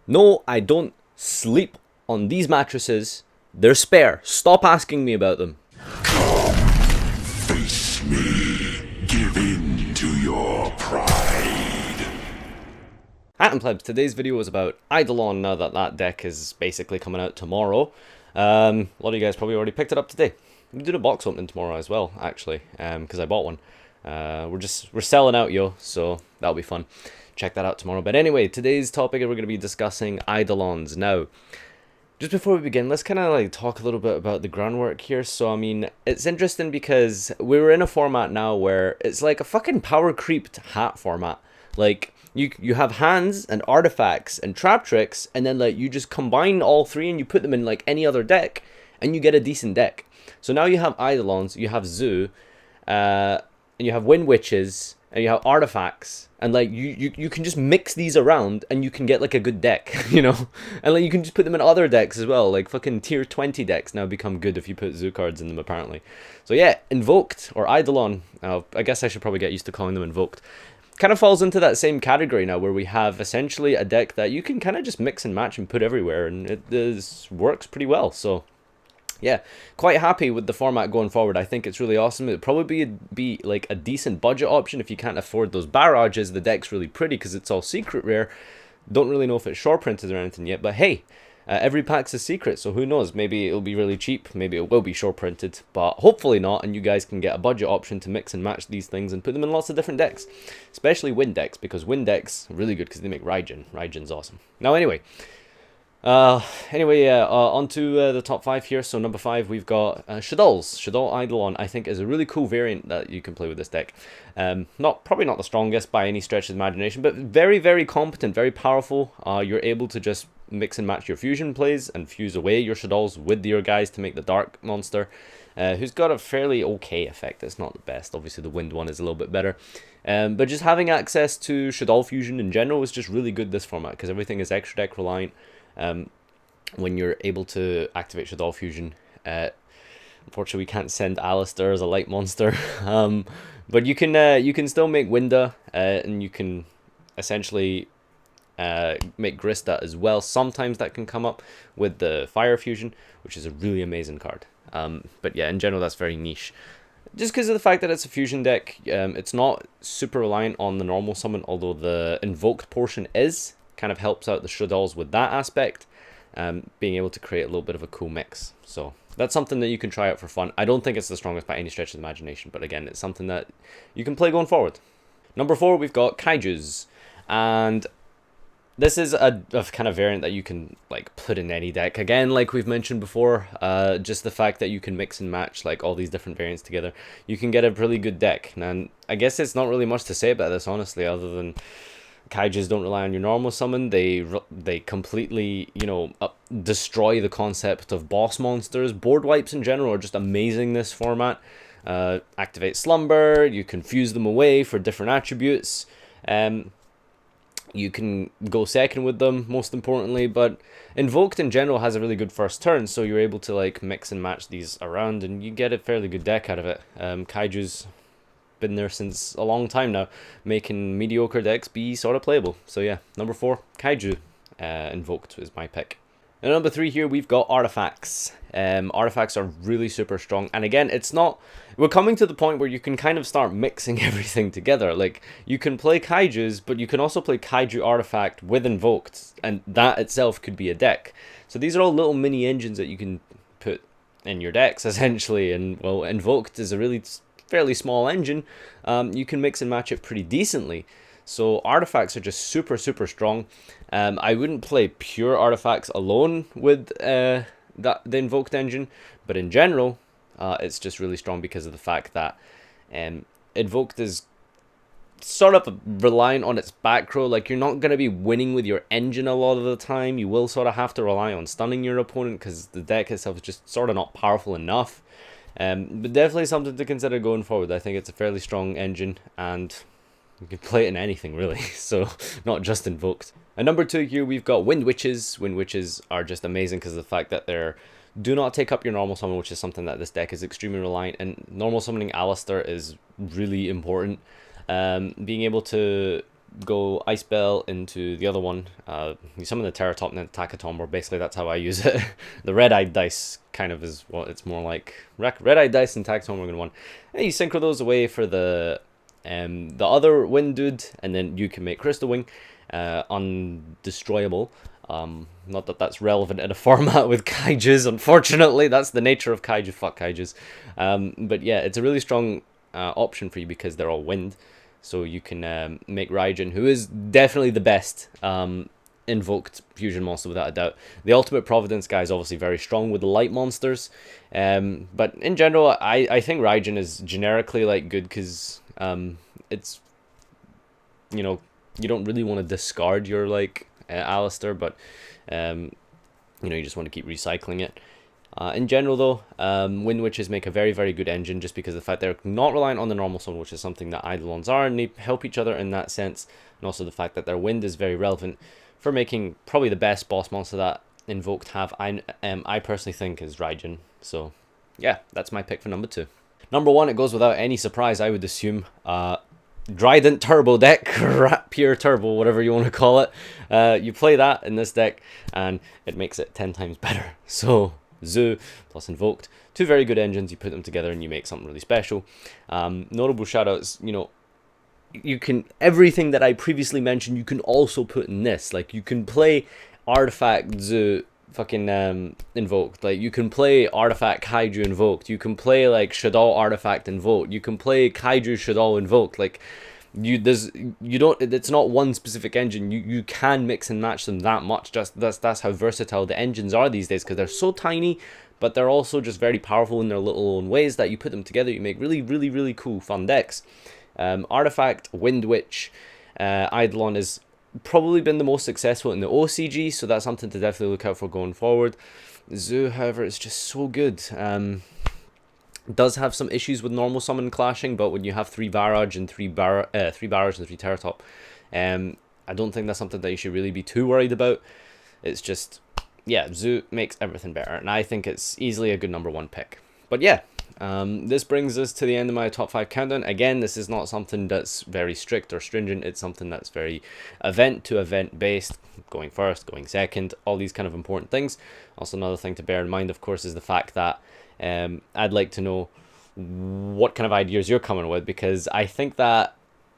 No, I don't sleep on these mattresses. They're spare. Stop asking me about them. Face me. Give in to your pride. Hi and plebs, today's video is about Eidolon now that that deck is basically coming out tomorrow. A lot of you guys probably already picked it up today. We did a box opening tomorrow as well, actually, because I bought one. We're selling out, yo, so that'll be fun. Check that out tomorrow. But anyway, today's topic we're going to be discussing Eidolons. Now, just before we begin, let's kind of like talk a little bit about the groundwork here. So, I mean, it's interesting because we're in a format now where it's like a fucking power creeped hat format. Like, you have hands and artifacts and trap tricks, and then like you just combine all three and you put them in like any other deck, and you get a decent deck. So now you have Eidolons, you have Zoo, and you have Wind Witches, and you have artifacts, and like you can just mix these around and you can get like a good deck, you know? And like you can just put them in other decks as well, like fucking tier 20 decks now become good if you put Zoo cards in them apparently. So yeah, Invoked or Eidolon, I guess I should probably get used to calling them Invoked, kind of falls into that same category now where we have essentially a deck that you can kind of just mix and match and put everywhere, and it works pretty well. So yeah, quite happy with the format going forward. I think it's really awesome. It'd probably be like a decent budget option if you can't afford those barrages. The deck's really pretty because it's all secret rare. Don't really know if it's short printed or anything yet, but hey, every pack's a secret, so who knows? Maybe it'll be really cheap, maybe it will be short printed, but hopefully not, and you guys can get a budget option to mix and match these things and put them in lots of different decks, especially wind decks, because wind decks are really good because they make Raijin. Raijin's awesome. Now anyway, on to the top 5 here. So number 5, we've got Shaddolls. Shaddol Eidolon, I think, is a really cool variant that you can play with this deck. Probably not the strongest by any stretch of the imagination, but very, very competent, very powerful. You're able to just mix and match your fusion plays and fuse away your Shaddolls with your guys to make the dark monster, who's got a fairly okay effect. It's not the best. Obviously, the wind one is a little bit better. But just having access to Shaddoll fusion in general is just really good this format because everything is extra deck reliant. When you're able to activate Shaddoll Fusion, unfortunately we can't send Alistair as a light monster, but you can still make Winda, and you can essentially make Grista as well. Sometimes that can come up with the Fire Fusion, which is a really amazing card. But yeah, in general that's very niche. Just because of the fact that it's a fusion deck, it's not super reliant on the normal summon, although the invoked portion is. Kind of helps out the Shaddolls with that aspect, being able to create a little bit of a cool mix. So that's something that you can try out for fun. I don't think it's the strongest by any stretch of the imagination, but again, it's something that you can play going forward. Number 4, we've got Kaijus, and this is a kind of variant that you can like put in any deck. Again, like we've mentioned before, just the fact that you can mix and match like all these different variants together, you can get a really good deck. And I guess it's not really much to say about this, honestly, other than Kaijus don't rely on your normal summon. They completely, you know, destroy the concept of boss monsters. Board wipes in general are just amazing this format. Activate Slumber, you can fuse them away for different attributes. You can go second with them, most importantly, but Invoked in general has a really good first turn, so you're able to like mix and match these around and you get a fairly good deck out of it. Kaiju's been there since a long time now, making mediocre decks be sort of playable. So yeah, number 4, Kaiju Invoked is my pick. And number 3 here, we've got Artifacts. Artifacts are really super strong, and again, we're coming to the point where you can kind of start mixing everything together. Like, you can play Kaijus, but you can also play Kaiju Artifact with Invoked, and that itself could be a deck. So these are all little mini engines that you can put in your decks, essentially, and well, Invoked is a really fairly small engine. You can mix and match it pretty decently. So artifacts are just super, super strong. I wouldn't play pure artifacts alone with the Invoked engine, but in general, it's just really strong because of the fact that Invoked is sort of reliant on its back row. Like, you're not going to be winning with your engine a lot of the time. You will sort of have to rely on stunning your opponent because the deck itself is just sort of not powerful enough. But definitely something to consider going forward. I think it's a fairly strong engine, and you can play it in anything, really, so not just Invoked. And number 2 here, we've got Wind Witches. Wind Witches are just amazing because of the fact that they're do not take up your normal summon, which is something that this deck is extremely reliant, and normal summoning Alistair is really important. Being able to go Ice Bell into the other one. You summon the Terratop and then attack a Tomb, or basically that's how I use it. The red-eyed dice kind of is what it's more like. Red-eyed dice and attack Tomb in one. And you synchro those away for the other Wind dude, and then you can make Crystal Wing undestroyable. Not that that's relevant in a format with kaijus, unfortunately. That's the nature of kaiju. Fuck kaijus. But yeah, it's a really strong option for you because they're all wind. So you can make Raijin, who is definitely the best invoked fusion monster without a doubt. The Ultimate Providence guy is obviously very strong with the light monsters. But in general, I think Raijin is generically like good because it's, you know, you don't really want to discard your like Alistair, but you know, you just want to keep recycling it. In general though, Wind Witches make a very, very good engine just because of the fact they're not reliant on the normal summon, which is something that Eidolons are, and they help each other in that sense, and also the fact that their wind is very relevant for making probably the best boss monster that Invoked have. I personally think is Raijin. So yeah, that's my pick for number 2. Number 1, it goes without any surprise, I would assume. Dryden Turbo deck, Rapier Turbo, whatever you want to call it. You play that in this deck, and it makes it 10 times better. So Zoo plus Invoked, 2 very good engines. You put them together and you make something really special. Notable shoutouts, you know, you can, everything that I previously mentioned, you can also put in this. Like, you can play Artifact Zoo fucking Invoked. Like, you can play Artifact Kaiju Invoked. You can play like Shaddoll Artifact Invoked. You can play Kaiju Shaddoll Invoked. Like, it's not one specific engine. You can mix and match them that much. Just that's how versatile the engines are these days, because they're so tiny, but they're also just very powerful in their little own ways that you put them together, you make really, really, really cool fun decks. Artifact, Wind Witch, Eidolon has probably been the most successful in the OCG, so that's something to definitely look out for going forward. Zoo, however, is just so good. Does have some issues with normal summon clashing, but when you have 3 Barrage and 3 Barrage and 3 Terratop, I don't think that's something that you should really be too worried about. It's just, yeah, Zoo makes everything better, and I think it's easily a good number 1 pick. But yeah, this brings us to the end of my top 5 countdown. Again, this is not something that's very strict or stringent. It's something that's very event to event based, going first, going second, all these kind of important things. Also, another thing to bear in mind, of course, is the fact that I'd like to know what kind of ideas you're coming with, because I think that,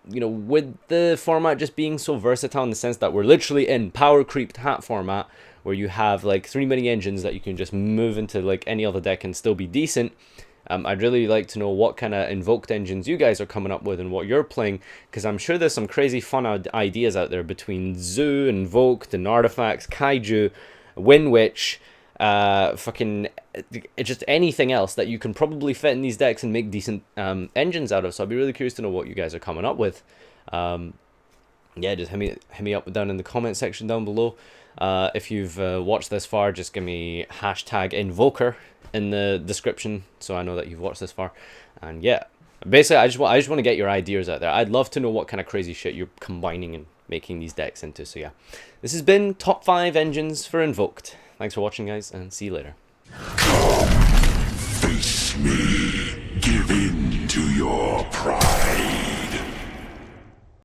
you know, with the format just being so versatile in the sense that we're literally in power creeped hat format, where you have like 3 mini engines that you can just move into like any other deck and still be decent. I'd really like to know what kind of invoked engines you guys are coming up with and what you're playing, because I'm sure there's some crazy fun ideas out there between Zoo, Invoked, and Artifacts, Kaiju, Wind Witch, fucking just anything else that you can probably fit in these decks and make decent engines out of. So I'd be really curious to know what you guys are coming up with. Yeah, just hit me up down in the comment section down below. If you've watched this far, just give me hashtag Invoker in the description so I know that you've watched this far. And yeah, basically I just want to get your ideas out there. I'd love to know what kind of crazy shit you're combining and making these decks into. So yeah, this has been top 5 engines for Invoked. Thanks for watching, guys, and see you later. Come, face me. Give in to your pride.